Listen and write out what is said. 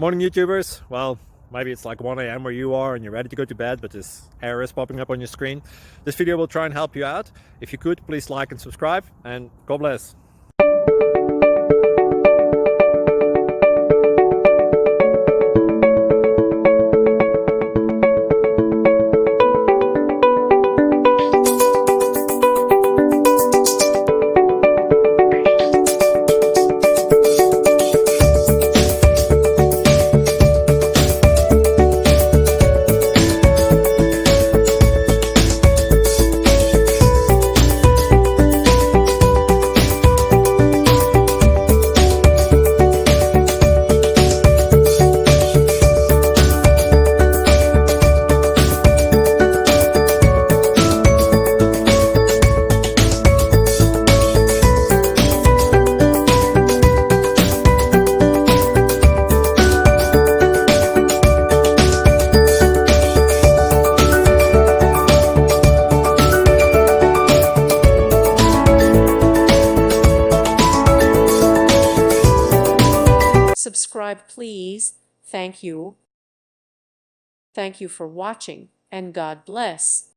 Morning YouTubers. Well, maybe it's like 1 a.m. where you are and you're ready to go to bed, but this error is popping up on your screen. This video will try and help you out. If you could, please like and subscribe, and God bless. Subscribe, please. Thank you. Thank you for watching, and God bless.